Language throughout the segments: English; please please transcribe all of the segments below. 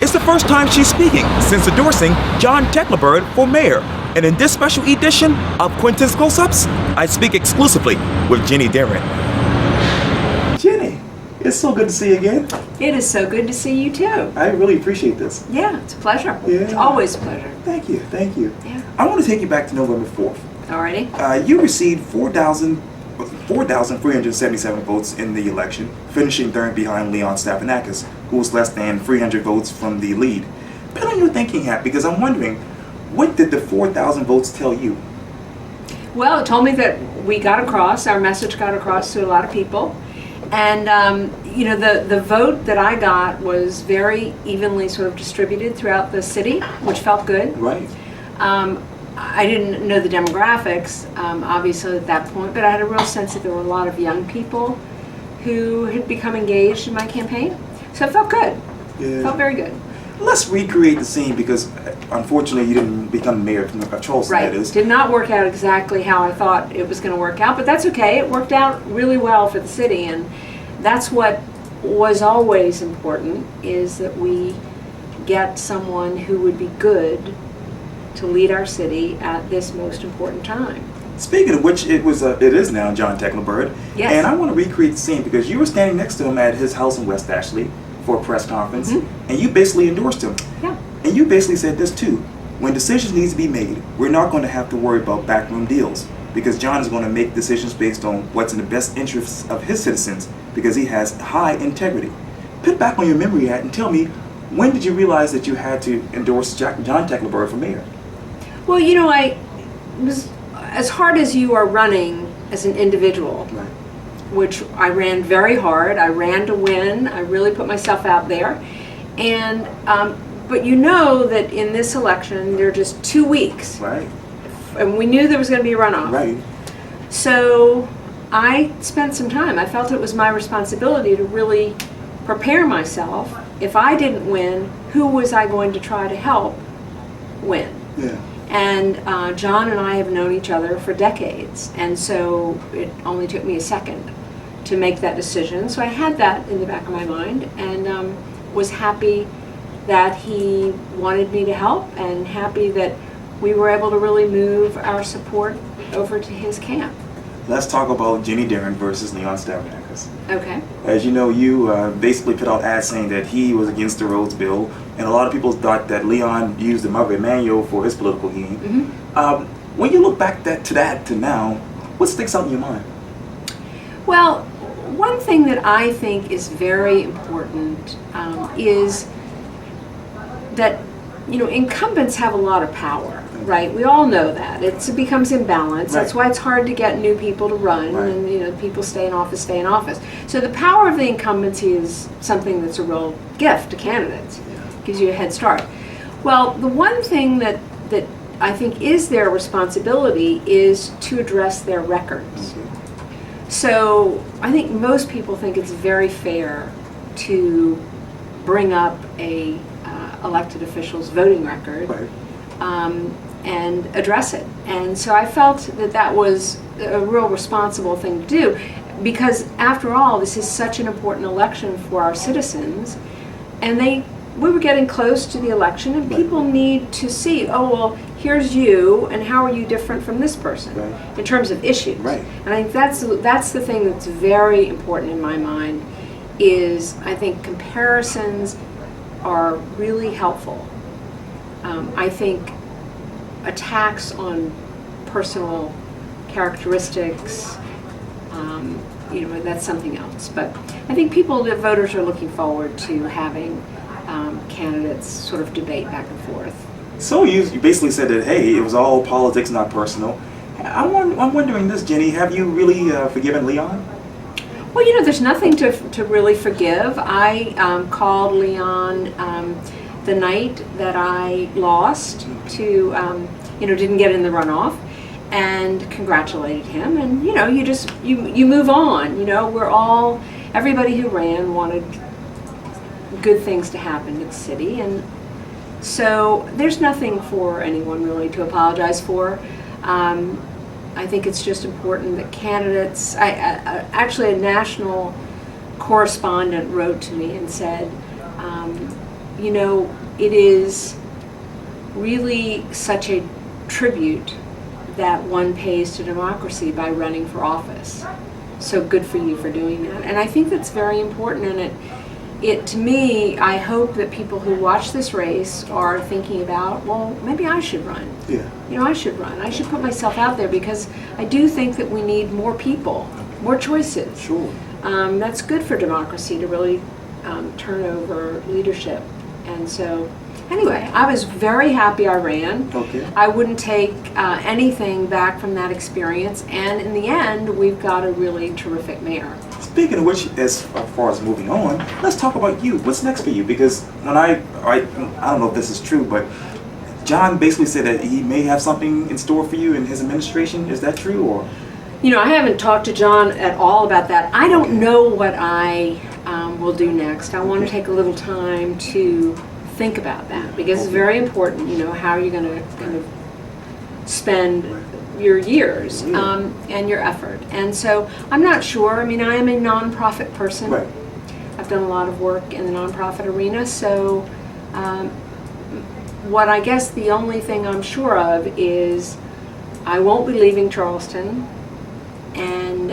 It's the first time she's speaking since endorsing John Tecklenburg for mayor. And in this special edition of Quintin's Close-Ups, I speak exclusively with Ginny Deerin. Ginny, it's so good to see you again. It is so good to see you too. I really appreciate this. Yeah, it's a pleasure. Yeah. It's always a pleasure. Thank you, thank you. Yeah. I want to take you back to November 4th. Alrighty. You received 4,377 votes in the election, finishing third behind Leon Stephanakis, who was less than 300 votes from the lead. Put on your thinking hat, because I'm wondering, what did the 4,000 votes tell you? Well, it told me that we got across, our message got across to a lot of people. And, the vote that I got was very evenly sort of distributed throughout the city, which felt good. Right. I didn't know the demographics, obviously, at that point, but I had a real sense that there were a lot of young people who had become engaged in my campaign. So it felt good. Yeah. It felt very good. Let's recreate the scene, because unfortunately you didn't become mayor of Charleston, Right. that is. Did not work out exactly how I thought it was going to work out, but that's okay. It worked out really well for the city, and that's what was always important, is that we get someone who would be good to lead our city at this most important time. Speaking of which, it is now John Tecklenburg. Yes. And I want to recreate the scene, because you were standing next to him at his house in West Ashley for a press conference, and you basically endorsed him. Yeah. And you basically said this too: when decisions need to be made, we're not going to have to worry about backroom deals, because John is going to make decisions based on what's in the best interests of his citizens, because he has high integrity. Put it back on your memory hat and tell me, when did you realize that you had to endorse John Tecklenburg for mayor? Well, I was, as hard as you are running as an individual, Right. which I ran very hard. I ran to win. I really put myself out there. And, but you know that in this election, there are just 2 weeks. Right. And we knew there was going to be a runoff. Right. So I spent some time. I felt it was my responsibility to really prepare myself. If I didn't win, who was I going to try to help win? Yeah. And John and I have known each other for decades, and so it only took me a second to make that decision. So I had that in the back of my mind, and was happy that he wanted me to help, and happy that we were able to really move our support over to his camp. Let's talk about Ginny Deerin versus Leon Stephanakis. Okay. As you know, you basically put out ads saying that he was against the roads bill, and a lot of people thought that Leon used the Mother Emanuel for his political gain. When you look back to now, what sticks out in your mind? Well, one thing that I think is very important is that incumbents have a lot of power, right? We all know that. It becomes imbalanced. Right. That's why it's hard to get new people to run, Right. and people stay in office. So the power of the incumbency is something that's a real gift to candidates. Gives you a head start. Well, the one thing that I think is their responsibility is to address their records. So I think most people think it's very fair to bring up a elected official's voting record. Right. And address it. And so I felt that was a real responsible thing to do, because after all, this is such an important election for our citizens, and we were getting close to the election, and people need to see, oh, well, here's you, and how are you different from this person, Right. in terms of issues. Right. And I think that's the thing that's very important in my mind, is I think comparisons are really helpful. I think attacks on personal characteristics, that's something else. But I think the voters are looking forward to having candidates sort of debate back and forth. So you basically said that, hey, it was all politics, not personal. I'm wondering this, Ginny, have you really forgiven Leon? Well, there's nothing to really forgive. I called Leon the night that I lost to, didn't get in the runoff, and congratulated him. And you move on. Everybody who ran wanted good things to happen to the city, and so there's nothing for anyone really to apologize for. I think it's just important that candidates, actually a national correspondent wrote to me and said, you know, it is really such a tribute that one pays to democracy by running for office. So good for you for doing that. And I think that's very important, and it to me, I hope that people who watch this race are thinking about, well, maybe I should run. Yeah. You know, I should run. I should put myself out there, because I do think that we need more people, more choices. Sure. That's good for democracy to really turn over leadership. And so, anyway, I was very happy I ran. Okay. I wouldn't take anything back from that experience, and in the end, we've got a really terrific mayor. Speaking of which, as far as moving on, let's talk about you. What's next for you? Because when I don't know if this is true, but John basically said that he may have something in store for you in his administration. Is that true, or? You know, I haven't talked to John at all about that. I don't know what I will do next. I want to take a little time to think about that, because it's very important, you know, how you're going to kind of spend your years and your effort. And so I'm not sure. I mean, I am a nonprofit person. Right. I've done a lot of work in the nonprofit arena, so what I guess the only thing I'm sure of is I won't be leaving Charleston, and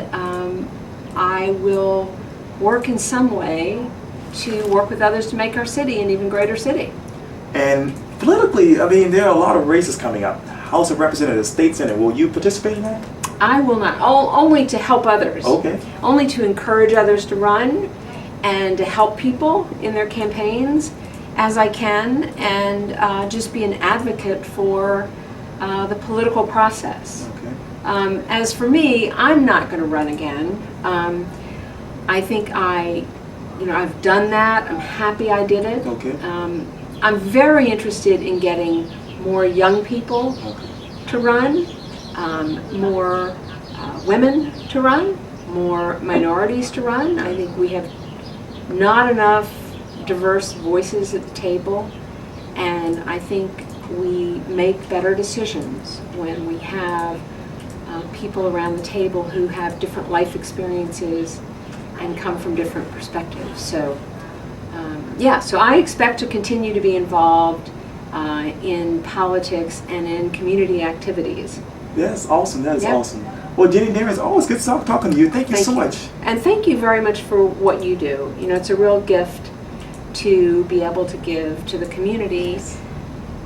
I will work in some way to work with others to make our city an even greater city. And politically, I mean, there are a lot of races coming up. House of Representatives, State Senate. Will you participate in that? I will not. Only to help others. Okay. Only to encourage others to run and to help people in their campaigns as I can, and just be an advocate for the political process. Okay. As for me, I'm not going to run again. I think I've done that. I'm happy I did it. Okay. I'm very interested in getting more young people to run, more women to run, more minorities to run. I think we have not enough diverse voices at the table, and I think we make better decisions when we have people around the table who have different life experiences and come from different perspectives. So so I expect to continue to be involved in politics and in community activities. That's awesome. That is awesome. Well, Ginny Deerin, it's always good talking to you. Thank you so much. And thank you very much for what you do. You know, it's a real gift to be able to give to the community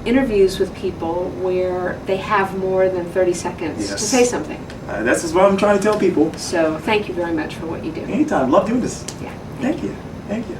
interviews with people where they have more than 30 seconds to say something. That's what I'm trying to tell people. So thank you very much for what you do. Anytime. Love doing this. Yeah. Thank you. Thank you.